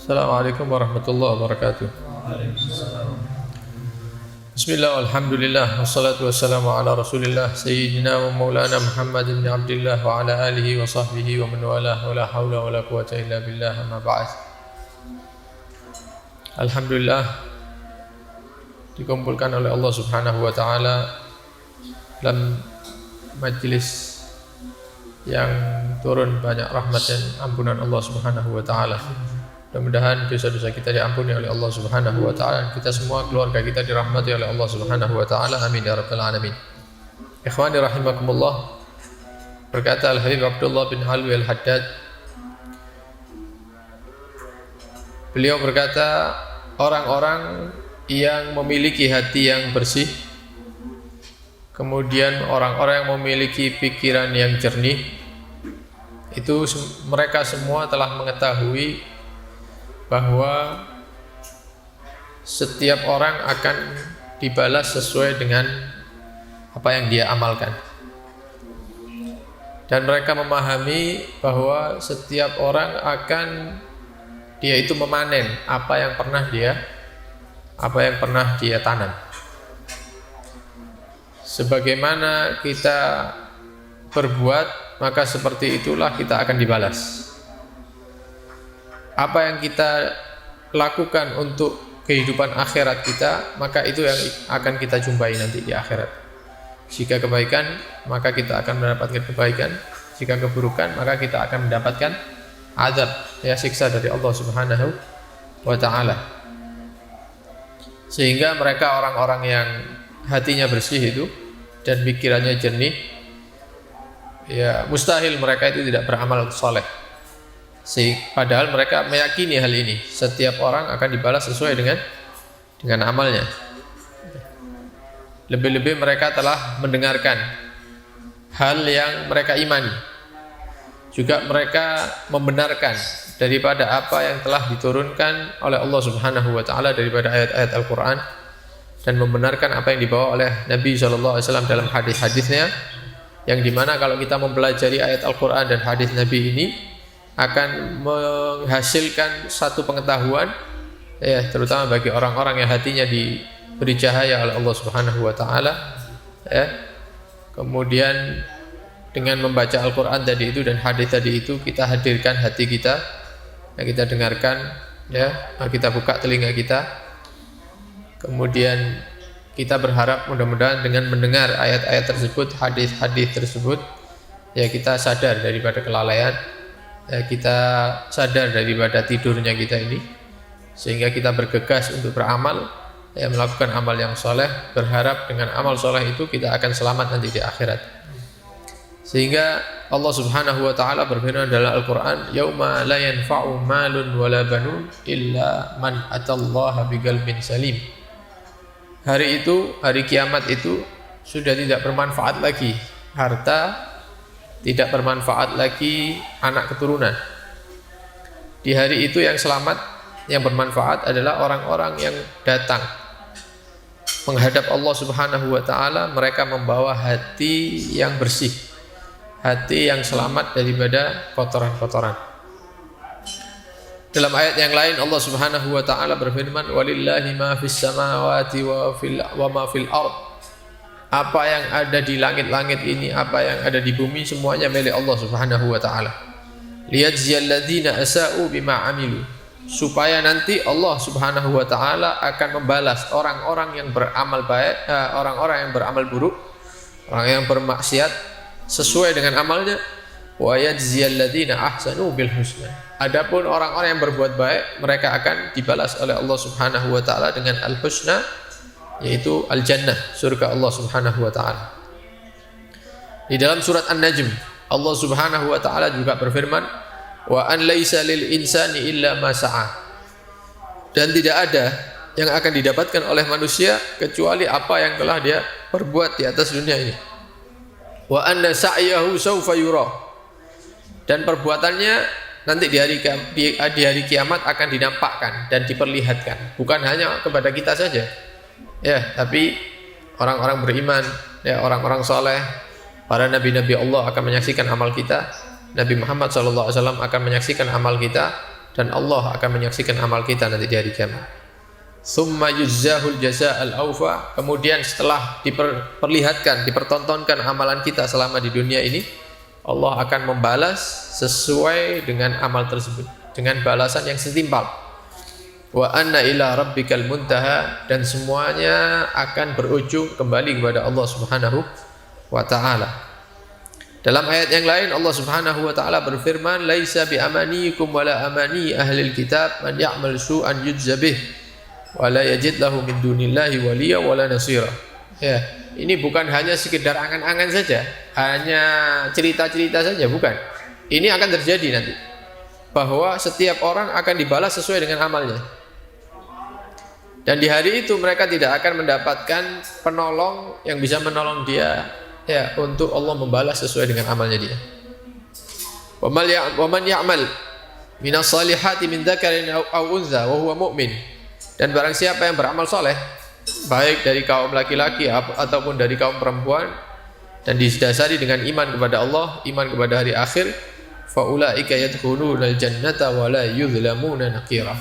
Assalamualaikum warahmatullahi wabarakatuh. Bismillah, alhamdulillah, wassalatu wassalamu ala rasulillah Sayyidina wa maulana Muhammad ibn Abdillah wa ala alihi wa sahbihi wa man walah wa la hawla wa la quwata illa billah, amma ba'd. Alhamdulillah, dikumpulkan oleh Allah subhanahu wa ta'ala dalam majlis yang turun banyak rahmat dan ampunan Allah subhanahu wa ta'ala. Mudah-mudahan dosa-dosa kita diampuni oleh Allah subhanahu wa ta'ala, dan kita semua, keluarga kita dirahmati oleh Allah subhanahu wa ta'ala. Amin ya rabbal alamin. Ikhwani rahimakumullah, berkata Al-Habib Abdullah bin Alwi Al-Haddad, beliau berkata, orang-orang yang memiliki hati yang bersih, kemudian orang-orang yang memiliki pikiran yang jernih, itu mereka semua telah mengetahui bahwa setiap orang akan dibalas sesuai dengan apa yang dia amalkan, dan mereka memahami bahwa setiap orang akan dia itu memanen apa yang pernah dia tanam. Sebagaimana kita berbuat, maka seperti itulah kita akan dibalas. Apa yang kita lakukan untuk kehidupan akhirat kita, maka itu yang akan kita jumpai nanti di akhirat. Jika kebaikan, maka kita akan mendapatkan kebaikan. Jika keburukan, maka kita akan mendapatkan azab, siksa dari Allah subhanahu wa ta'ala. Sehingga mereka orang-orang yang hatinya bersih itu dan pikirannya jernih, mustahil mereka itu tidak beramal soleh. Padahal mereka meyakini hal ini, setiap orang akan dibalas sesuai dengan amalnya. Lebih-lebih mereka telah mendengarkan hal yang mereka imani. Juga mereka membenarkan daripada apa yang telah diturunkan oleh Allah subhanahu wa ta'ala daripada ayat-ayat Al-Quran, dan membenarkan apa yang dibawa oleh Nabi SAW dalam hadis-hadisnya, yang dimana kalau kita mempelajari ayat Al-Quran dan hadis Nabi ini akan menghasilkan satu pengetahuan, terutama bagi orang-orang yang hatinya diberi cahaya oleh Allah subhanahu wa ta'ala. Kemudian dengan membaca Al-Quran tadi itu dan hadis tadi itu, kita hadirkan hati kita, kita dengarkan, kita buka telinga kita. Kemudian kita berharap mudah-mudahan dengan mendengar ayat-ayat tersebut, hadis-hadis tersebut, kita sadar daripada kelalaian, kita sadar daripada tidurnya kita ini, sehingga kita bergegas untuk beramal, melakukan amal yang soleh, berharap dengan amal soleh itu kita akan selamat nanti di akhirat. Sehingga Allah subhanahu wa ta'ala berfirman dalam Al-Quran, yauma la yanfa'u malun wala banun illa man atallaha biqalbin salim. Hari itu, hari kiamat itu sudah tidak bermanfaat lagi harta, tidak bermanfaat lagi anak keturunan. Di hari itu yang selamat, yang bermanfaat adalah orang-orang yang datang menghadap Allah subhanahu wa ta'ala, mereka membawa hati yang bersih, hati yang selamat daripada kotoran-kotoran. Dalam ayat yang lain Allah subhanahu wa ta'ala berfirman, walillahi ma fis samawati wa ma fil ard. Apa yang ada di langit-langit ini, apa yang ada di bumi, semuanya milik Allah subhanahu wa ta'ala. Liyajziyal ladzina asa'u bima amilu. Supaya nanti Allah subhanahu wa ta'ala akan membalas orang-orang yang beramal baik, orang-orang yang beramal buruk, orang yang bermaksiat sesuai dengan amalnya. Wa yajziyal ladzina ahsanu bil husna. Adapun orang-orang yang berbuat baik, mereka akan dibalas oleh Allah subhanahu wa ta'ala dengan al-husna, yaitu al-jannah, surga Allah subhanahu wa ta'ala. Di dalam surat An-Najm, Allah subhanahu wa ta'ala juga berfirman, wa an laisa lil insani illa ma sa'a. Dan tidak ada yang akan didapatkan oleh manusia kecuali apa yang telah dia perbuat di atas dunia ini. Wa anna sa'yahu sawfa yura. Dan perbuatannya nanti di hari kiamat akan dinampakkan dan diperlihatkan, bukan hanya kepada kita saja, tapi orang-orang beriman, orang-orang soleh, para nabi-nabi Allah akan menyaksikan amal kita, Nabi Muhammad SAW akan menyaksikan amal kita, dan Allah akan menyaksikan amal kita nanti di hari kiamat. Summa yuzzahul jazaa'al awfa, kemudian setelah diperlihatkan, dipertontonkan amalan kita selama di dunia ini, Allah akan membalas sesuai dengan amal tersebut, dengan balasan yang setimpal. Wa anna ila rabbikal muntaha, dan semuanya akan berujung kembali kepada Allah Subhanahu wa taala. Dalam ayat yang lain Allah Subhanahu wa taala berfirman, laisa bi amaniikum wala amani ahlil kitab man ya'mal su'an yujza bih wa la yajid lahu min dunillahi waliya wala nasira. Ya, ini bukan hanya sekedar angan-angan saja, hanya cerita-cerita saja, bukan. Ini akan terjadi nanti, bahwa setiap orang akan dibalas sesuai dengan amalnya. Dan di hari itu mereka tidak akan mendapatkan penolong yang bisa menolong dia, ya, untuk Allah membalas sesuai dengan amalnya dia. Wa man ya'mal minas salihati min dzakarin aw untha wa huwa mu'min. Dan barang siapa yang beramal soleh, baik dari kaum laki-laki ataupun dari kaum perempuan, dan didasari dengan iman kepada Allah, iman kepada hari akhir, fa ulaika yadkhulunal jannata wa la yuzlamuna naqira.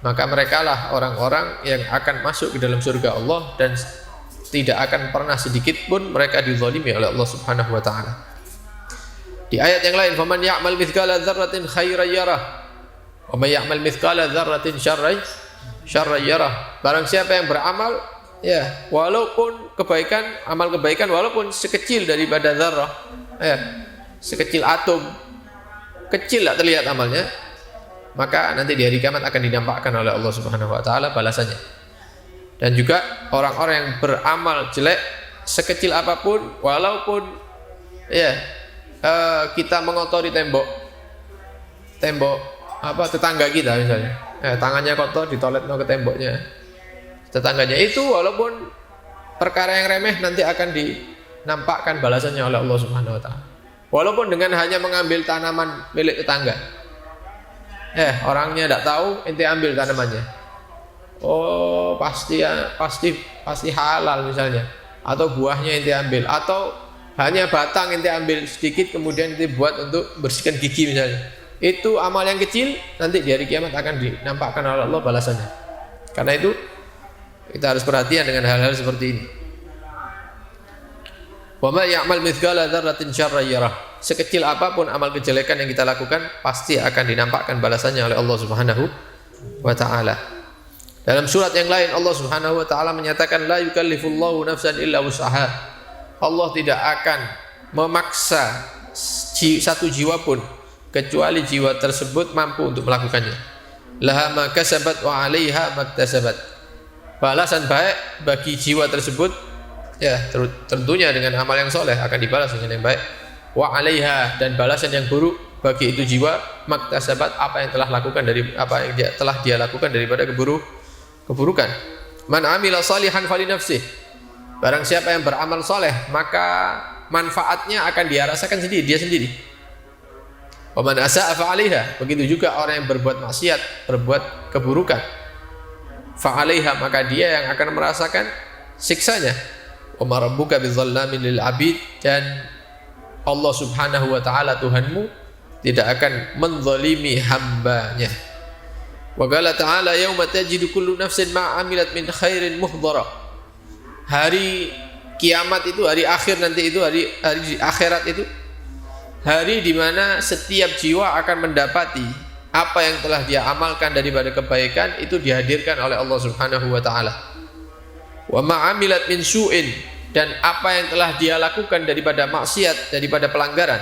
Maka merekalah orang-orang yang akan masuk ke dalam surga Allah dan tidak akan pernah sedikit pun mereka dizalimi oleh Allah Subhanahu wa taala. Di ayat yang lain, faman ya'mal mithqala dzarratin khairan yarah wa may ya'mal mithqala dzarratin syarran yarah. Barang siapa yang beramal, ya, walaupun kebaikan, amal kebaikan walaupun sekecil daripada dzarrah, ya, sekecil atom, kecil tak terlihat amalnya, maka nanti di hari kiamat akan dinampakkan oleh Allah Subhanahu wa taala balasannya. Dan juga orang-orang yang beramal jelek sekecil apapun, walaupun, ya, kita mengotori tembok apa tetangga kita misalnya, tangannya kotor ditoletno ke temboknya tetangganya, itu walaupun perkara yang remeh nanti akan dinampakkan balasannya oleh Allah Subhanahu wa taala. Walaupun dengan hanya mengambil tanaman milik tetangga, orangnya tidak tahu, ente ambil tanamannya, oh pasti halal misalnya, atau buahnya ente ambil, atau hanya batang ente ambil sedikit kemudian ente buat untuk bersihkan gigi misalnya, itu amal yang kecil, nanti di hari kiamat akan dinampakkan oleh Allah balasannya. Karena itu kita harus perhatian dengan hal-hal seperti ini. Wa may ya'mal mithqala dzarratin syarran yarah. Sekecil apapun amal kejelekan yang kita lakukan, pasti akan dinampakkan balasannya oleh Allah Subhanahu wa taala. Dalam surat yang lain Allah Subhanahu wa taala menyatakan, la yukallifullahu nafsan illa wus'aha. Allah tidak akan memaksa satu jiwa pun kecuali jiwa tersebut mampu untuk melakukannya. Laha ma kasabat wa 'alaiha maktasabat. Balasan baik bagi jiwa tersebut, ya, tentunya dengan amal yang soleh akan dibalas dengan yang baik. Wa 'alaiha, dan balasan yang buruk bagi itu jiwa maktasabat, apa yang telah lakukan dari apa yang telah dia lakukan daripada keburukan. Man amila salihan fali nafsih. Barang siapa yang beramal soleh, maka manfaatnya akan dia rasakan sendiri, dia sendiri. Wa man asa'a fa 'alaiha. Begitu juga orang yang berbuat maksiat, berbuat keburukan, fa 'alaiha, maka dia yang akan merasakan siksanya. Wa ma rabbuka bizallamin lil 'abid, dan Allah Subhanahu wa taala Tuhanmu tidak akan menzalimi hambanya. Wa qala ta'ala yauma tajidu kullu nafsin ma 'amilat min khairin muhdhara. Hari kiamat itu, hari akhir nanti itu, hari akhirat itu, hari di mana setiap jiwa akan mendapati apa yang telah dia amalkan daripada kebaikan, itu dihadirkan oleh Allah Subhanahu wa taala. Wa ma 'amilat min su'in, dan apa yang telah dia lakukan daripada maksiat, daripada pelanggaran,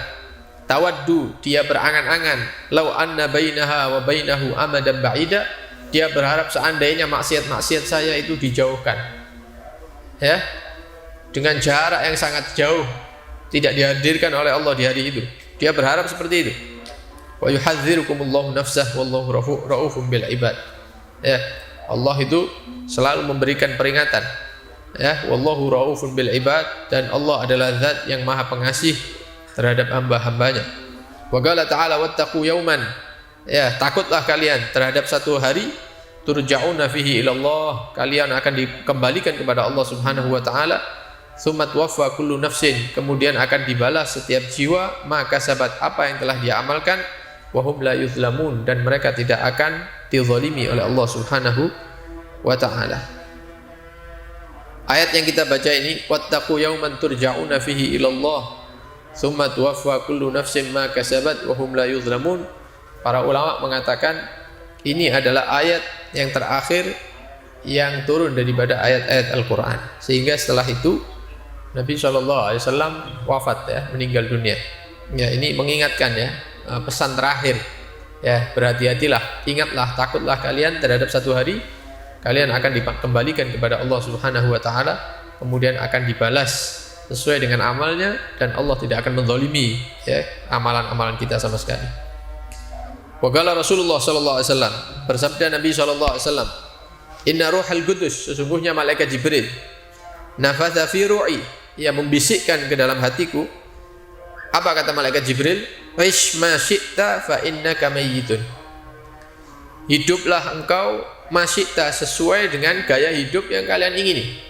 tawaddu, dia berangan-angan, lau anna bainaha wa bainahu amadan ba'ida, dia berharap seandainya maksiat-maksiat saya itu dijauhkan, ya, dengan jarak yang sangat jauh, tidak dihadirkan oleh Allah di hari itu. Dia berharap seperti itu. Wa yuhadzirukumullahu nafsah wallahu raufum bil ibad. Ya, Allah itu selalu memberikan peringatan. Ya, wallahu raufun bil ibad, dan Allah adalah zat yang maha pengasih terhadap hamba-hambanya. Wa qala ta'ala wattaqu yauman, ya, takutlah kalian terhadap satu hari, turja'una fihi ila Allah, kalian akan dikembalikan kepada Allah Subhanahu wa taala, tsumma tuwaffa kullu nafsin, kemudian akan dibalas setiap jiwa maka sabat, apa yang telah dia amalkan, wa hum la yuzlamun, dan mereka tidak akan dizalimi oleh Allah Subhanahu wa taala. Ayat yang kita baca ini, wattaqu yawman turja'una fihi ila Allah tsumma tuwaffa kullu nafsin ma kasabat wa hum la yuzlamun. Para ulama mengatakan ini adalah ayat yang terakhir yang turun daripada ayat-ayat Al-Qur'an, sehingga setelah itu Nabi SAW wafat, ya, meninggal dunia. Ya, ini mengingatkan, ya, pesan terakhir, ya, berhati-hatilah, ingatlah, takutlah kalian terhadap satu hari kalian akan dikembalikan kepada Allah Subhanahu wa taala, kemudian akan dibalas sesuai dengan amalnya, dan Allah tidak akan menzalimi, ya, amalan-amalan kita sama sekali. Wa qala Rasulullah sallallahu alaihi wasallam, bersabda Nabi sallallahu alaihi wasallam, inna ruhal qudus, sesungguhnya malaikat Jibril, nafatha fi ru'i, ia membisikkan ke dalam hatiku. Apa kata malaikat Jibril? Ish ma syi'ta fa innaka mayyitun. Hiduplah engkau masyikta, sesuai dengan gaya hidup yang kalian ingini.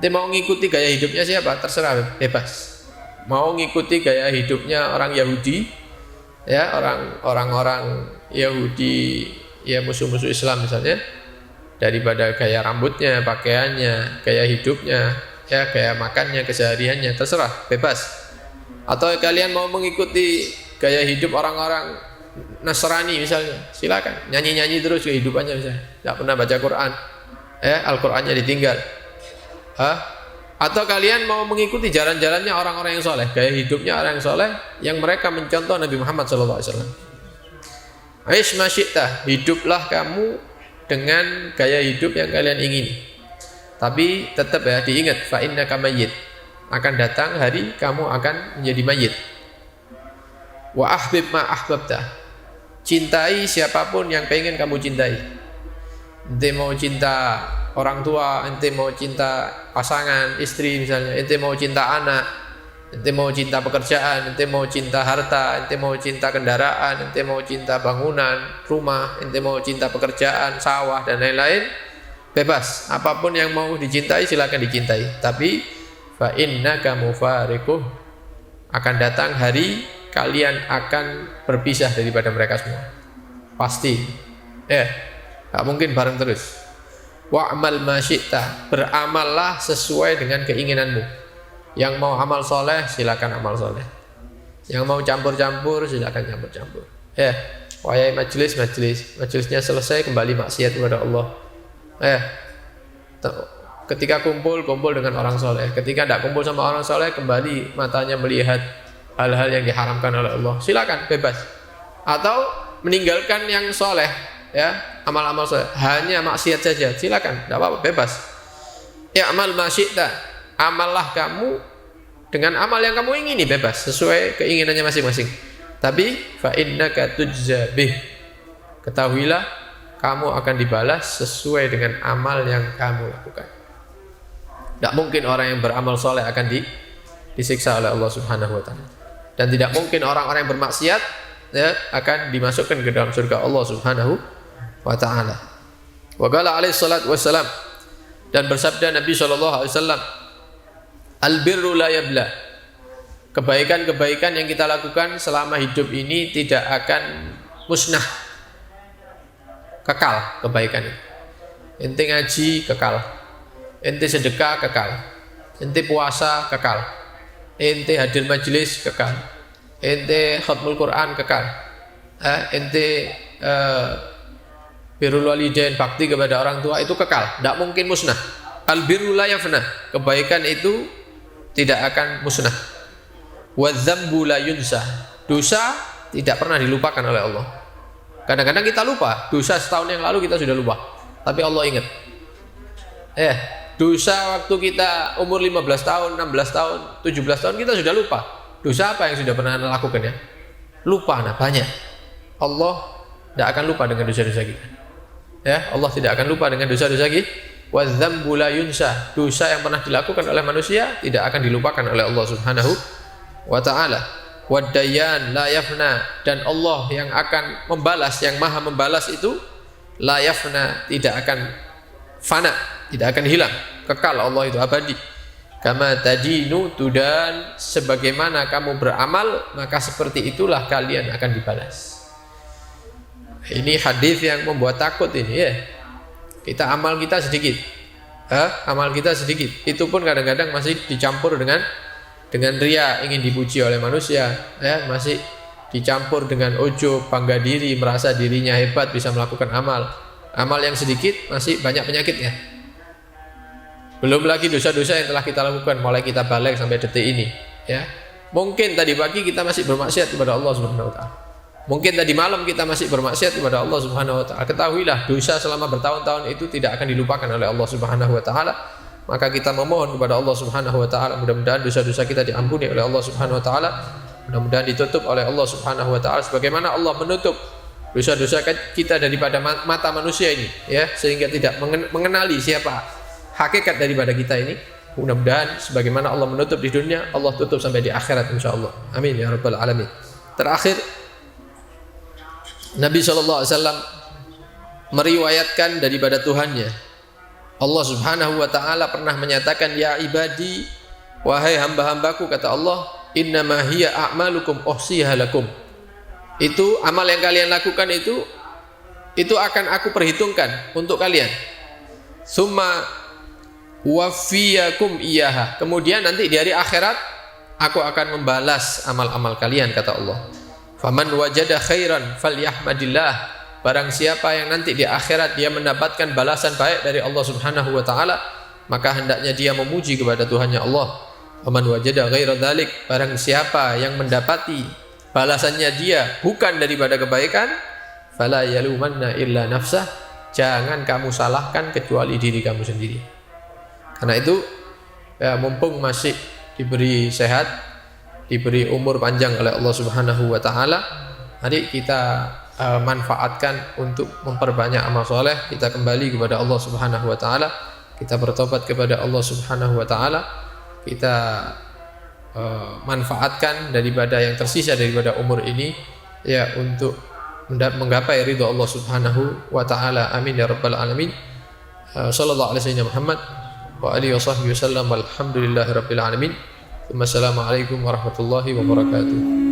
Dia mau ngikuti gaya hidupnya siapa? Terserah, bebas. Mau ngikuti gaya hidupnya orang Yahudi, ya, orang-orang Yahudi, ya, musuh-musuh Islam misalnya, daripada gaya rambutnya, pakaiannya, gaya hidupnya, ya, gaya makannya, kesehariannya, terserah, bebas. Atau kalian mau mengikuti gaya hidup orang-orang Nasrani misalnya, silakan, nyanyi-nyanyi terus kehidupannya misalnya, tidak pernah baca Quran, ya, Al-Qurannya ditinggal. Atau kalian mau mengikuti jalan-jalannya orang-orang yang soleh, gaya hidupnya orang yang soleh, yang mereka mencontoh Nabi Muhammad SAW. Aish ma syi'ta, hiduplah kamu dengan gaya hidup yang kalian ingini. Tapi tetap, ya, diingat, fa innaka mayyit, akan datang hari kamu akan menjadi mayit. Wa ahbib ma ahbabta, cintai siapapun yang pengen kamu cintai. Ente mau cinta orang tua, ente mau cinta pasangan, istri misalnya, ente mau cinta anak, ente mau cinta pekerjaan, ente mau cinta harta, ente mau cinta kendaraan, ente mau cinta bangunan, rumah, ente mau cinta pekerjaan, sawah, dan lain-lain, bebas. Apapun yang mau dicintai silakan dicintai. Tapi fa innaka mufariquh, akan datang hari kalian akan berpisah daripada mereka semua, pasti, ya, gak mungkin bareng terus. Wa'mal ma syi'ta, beramallah sesuai dengan keinginanmu. Yang mau amal soleh silakan amal soleh, yang mau campur-campur silakan campur-campur, ya. Wayai majelisnya selesai kembali maksiat kepada Allah, ya. Ketika kumpul dengan orang soleh, ketika tidak kumpul sama orang soleh, kembali matanya melihat hal-hal yang diharamkan oleh Allah, silakan, bebas. Atau meninggalkan yang soleh, ya, amal-amal soleh, hanya maksiat saja, silakan, tidak apa-apa, bebas. I'mal ma syi'ta, amallah kamu dengan amal yang kamu ingini, bebas, sesuai keinginannya masing-masing. Tapi fa innaka tujza bih, ketahuilah kamu akan dibalas sesuai dengan amal yang kamu lakukan. Tidak mungkin orang yang beramal soleh akan disiksa oleh Allah Subhanahu wa taala. Dan tidak mungkin orang-orang yang bermaksiat, ya, akan dimasukkan ke dalam surga Allah Subhanahu wa taala. Wa qala alaihi salatu wassalam, dan bersabda Nabi sallallahu alaihi wasallam, al-birru la yabla, kebaikan-kebaikan yang kita lakukan selama hidup ini tidak akan musnah, kekal kebaikan itu. Ente ngaji kekal, ente sedekah kekal, ente puasa kekal, ente hadir majelis kekal, ente khatmul Quran kekal, ente birrul walidain, bakti kepada orang tua, itu kekal, tidak mungkin musnah. Al birru la yafna, kebaikan itu tidak akan musnah. Wa dzambu la yunsa, dosa tidak pernah dilupakan oleh Allah. Kadang-kadang kita lupa, dosa setahun yang lalu kita sudah lupa, tapi Allah ingat. Dosa waktu kita umur 15 tahun, 16 tahun, 17 tahun kita sudah lupa. Dosa apa yang sudah pernah Anda lakukan, ya? Lupa, banyak. Allah tidak akan lupa dengan dosa-dosa kita. Ya, Allah tidak akan lupa dengan dosa-dosa kita. Wa dzambu la yunsa, dosa yang pernah dilakukan oleh manusia tidak akan dilupakan oleh Allah Subhanahu wa taala. Wa dayyan la yafna, dan Allah yang akan membalas, yang maha membalas itu la yafna, tidak akan fana, tidak akan hilang, kekal, Allah itu abadi. Kama tadinu tudan, sebagaimana kamu beramal maka seperti itulah kalian akan dibalas. Ini hadis yang membuat takut ini ya. Amal kita sedikit. Amal kita sedikit. Itu pun kadang-kadang masih dicampur dengan riya, ingin dipuji oleh manusia, ya, masih dicampur dengan ujub, bangga diri, merasa dirinya hebat bisa melakukan amal. Amal yang sedikit masih banyak penyakitnya. Belum lagi dosa-dosa yang telah kita lakukan mulai kita balik sampai detik ini, ya. Mungkin tadi pagi kita masih bermaksiat kepada Allah Subhanahu wa taala. Mungkin tadi malam kita masih bermaksiat kepada Allah Subhanahu wa taala. Ketahuilah, dosa selama bertahun-tahun itu tidak akan dilupakan oleh Allah Subhanahu wa taala. Maka kita memohon kepada Allah Subhanahu wa taala, mudah-mudahan dosa-dosa kita diampuni oleh Allah Subhanahu wa taala. Mudah-mudahan ditutup oleh Allah Subhanahu wa taala sebagaimana Allah menutup dosa-dosa kita daripada mata manusia ini, ya, sehingga tidak mengenali siapa hakikat daripada kita ini. Mudah-mudahan sebagaimana Allah menutup di dunia, Allah tutup sampai di akhirat insyaallah. Amin ya rabbal alamin. Terakhir, Nabi SAW meriwayatkan daripada Tuhannya, Allah Subhanahu wa taala pernah menyatakan, ya ibadi, wahai hamba-hambaku, kata Allah, innama hiya a'malukum uhsiha lakum. Itu amal yang kalian lakukan itu akan aku perhitungkan untuk kalian. Summa wafiyakum iyaha. Kemudian nanti di hari akhirat aku akan membalas amal-amal kalian, kata Allah. Faman wajada khairan falyahmadillah. Barang siapa yang nanti di akhirat dia mendapatkan balasan baik dari Allah Subhanahu wa taala, maka hendaknya dia memuji kepada Tuhannya Allah. Faman wajada ghaira dzalik. Barang siapa yang mendapati balasannya dia bukan daripada kebaikan, fala yalumanna illa nafsah. Jangan kamu salahkan kecuali diri kamu sendiri. Karena itu, ya, mumpung masih diberi sehat, diberi umur panjang oleh Allah Subhanahu wa taala, mari kita manfaatkan untuk memperbanyak amal soleh. Kita kembali kepada Allah Subhanahu wa taala, kita bertobat kepada Allah Subhanahu wa taala, kita manfaatkan daripada yang tersisa daripada umur ini, ya, untuk menggapai ridha Allah Subhanahu wa taala. Amin ya rabbal alamin. Sallallahu alaihi Muhammad wa alihi wa sahbihi wasallam. Alhamdulillahirabbil alamin. Wassalamualaikum warahmatullahi wabarakatuh.